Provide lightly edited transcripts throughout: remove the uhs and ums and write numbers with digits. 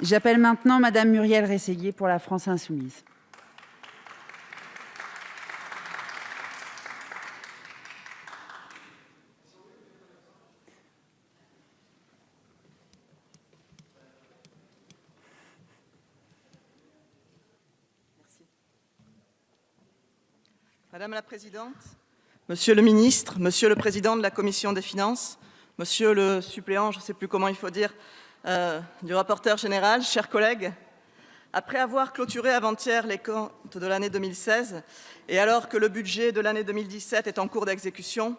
J'appelle maintenant Madame Muriel Rességuier pour la France insoumise. Madame la Présidente, Monsieur le Ministre, Monsieur le Président de la Commission des Finances, Monsieur le suppléant, je ne sais plus comment il faut dire, du rapporteur général, chers collègues, après avoir clôturé avant-hier les comptes de l'année 2016 et alors que le budget de l'année 2017 est en cours d'exécution,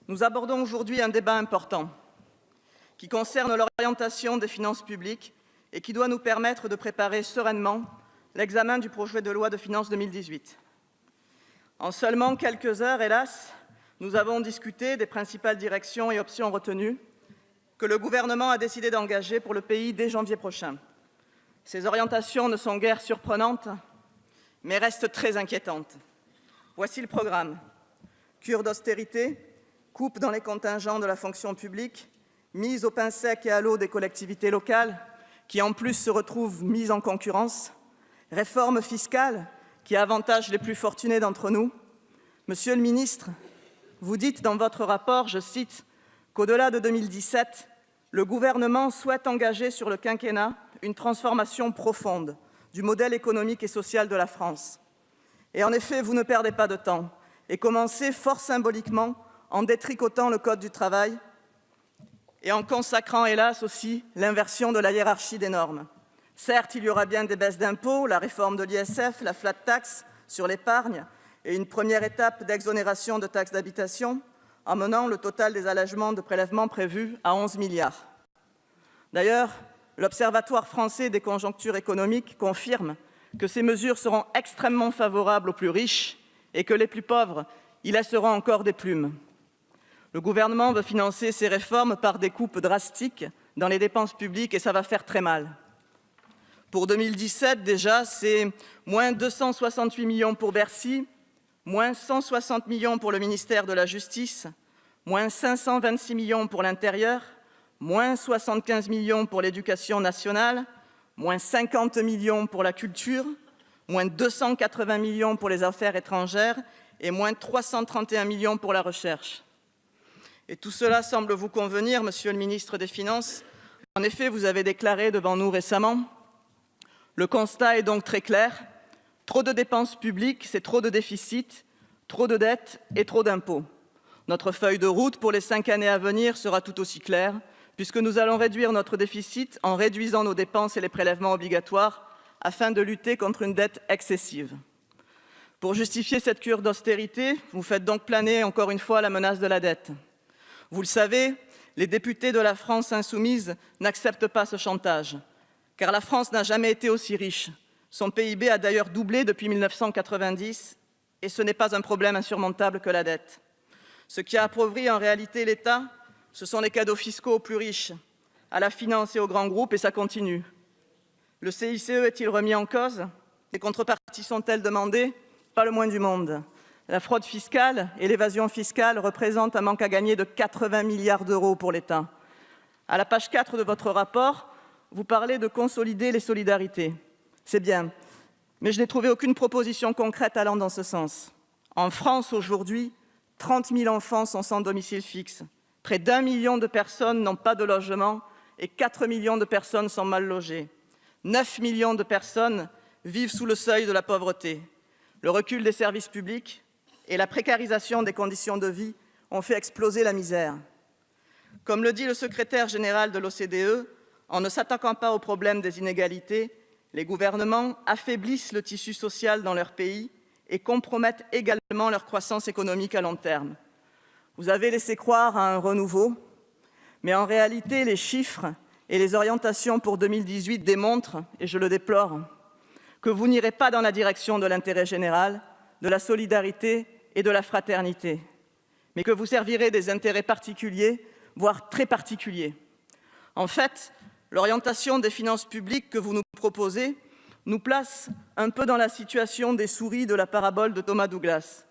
nous abordons aujourd'hui un débat important qui concerne l'orientation des finances publiques et qui doit nous permettre de préparer sereinement l'examen du projet de loi de finances 2018. En seulement quelques heures, hélas, nous avons discuté des principales directions et options retenues que le gouvernement a décidé d'engager pour le pays dès janvier prochain. Ces orientations ne sont guère surprenantes, mais restent très inquiétantes. Voici le programme. Cure d'austérité, coupe dans les contingents de la fonction publique, mise au pain sec et à l'eau des collectivités locales, qui en plus se retrouvent mises en concurrence, réforme fiscale qui avantage les plus fortunés d'entre nous. Monsieur le ministre, vous dites dans votre rapport, je cite, qu'au-delà de 2017, le gouvernement souhaite engager sur le quinquennat une transformation profonde du modèle économique et social de la France. Et en effet, vous ne perdez pas de temps et commencez fort symboliquement en détricotant le Code du travail et en consacrant, hélas aussi, l'inversion de la hiérarchie des normes. Certes, il y aura bien des baisses d'impôts, la réforme de l'ISF, la flat tax sur l'épargne et une première étape d'exonération de taxes d'habitation, amenant le total des allègements de prélèvements prévus à 11 milliards. D'ailleurs, l'Observatoire français des conjonctures économiques confirme que ces mesures seront extrêmement favorables aux plus riches et que les plus pauvres y laisseront encore des plumes. Le gouvernement veut financer ces réformes par des coupes drastiques dans les dépenses publiques et ça va faire très mal. Pour 2017, déjà, c'est moins 268 millions pour Bercy, moins 160 millions pour le ministère de la Justice, moins 526 millions pour l'Intérieur, moins 75 millions pour l'Éducation nationale, moins 50 millions pour la culture, moins 280 millions pour les affaires étrangères et moins 331 millions pour la recherche. Et tout cela semble vous convenir, Monsieur le ministre des Finances. En effet, vous avez déclaré devant nous récemment: le constat est donc très clair, trop de dépenses publiques, c'est trop de déficit, trop de dettes et trop d'impôts. Notre feuille de route pour les 5 années à venir sera tout aussi claire, puisque nous allons réduire notre déficit en réduisant nos dépenses et les prélèvements obligatoires afin de lutter contre une dette excessive. Pour justifier cette cure d'austérité, vous faites donc planer encore une fois la menace de la dette. Vous le savez, les députés de la France insoumise n'acceptent pas ce chantage, car la France n'a jamais été aussi riche. Son PIB a d'ailleurs doublé depuis 1990 et ce n'est pas un problème insurmontable que la dette. Ce qui a appauvri en réalité l'État, ce sont les cadeaux fiscaux aux plus riches, à la finance et aux grands groupes, et ça continue. Le CICE est-il remis en cause? Les contreparties sont-elles demandées? Pas le moins du monde. La fraude fiscale et l'évasion fiscale représentent un manque à gagner de 80 milliards d'euros pour l'État. À la page 4 de votre rapport, vous parlez de consolider les solidarités. C'est bien, mais je n'ai trouvé aucune proposition concrète allant dans ce sens. En France, aujourd'hui, 30 000 enfants sont sans domicile fixe. Près d'1 million de personnes n'ont pas de logement et 4 millions de personnes sont mal logées. 9 millions de personnes vivent sous le seuil de la pauvreté. Le recul des services publics et la précarisation des conditions de vie ont fait exploser la misère. Comme le dit le secrétaire général de l'OCDE, en ne s'attaquant pas au problème des inégalités, les gouvernements affaiblissent le tissu social dans leur pays et compromettent également leur croissance économique à long terme. Vous avez laissé croire à un renouveau, mais en réalité, les chiffres et les orientations pour 2018 démontrent, et je le déplore, que vous n'irez pas dans la direction de l'intérêt général, de la solidarité et de la fraternité, mais que vous servirez des intérêts particuliers, voire très particuliers. En fait, l'orientation des finances publiques que vous nous proposez nous place un peu dans la situation des souris de la parabole de Thomas Douglas.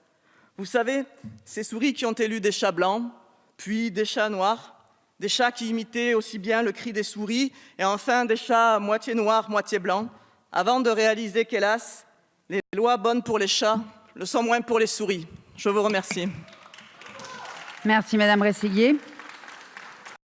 Vous savez, ces souris qui ont élu des chats blancs, puis des chats noirs, des chats qui imitaient aussi bien le cri des souris, et enfin des chats moitié noirs, moitié blancs, avant de réaliser qu'hélas, les lois bonnes pour les chats le sont moins pour les souris. Je vous remercie. Merci Madame Rességuier.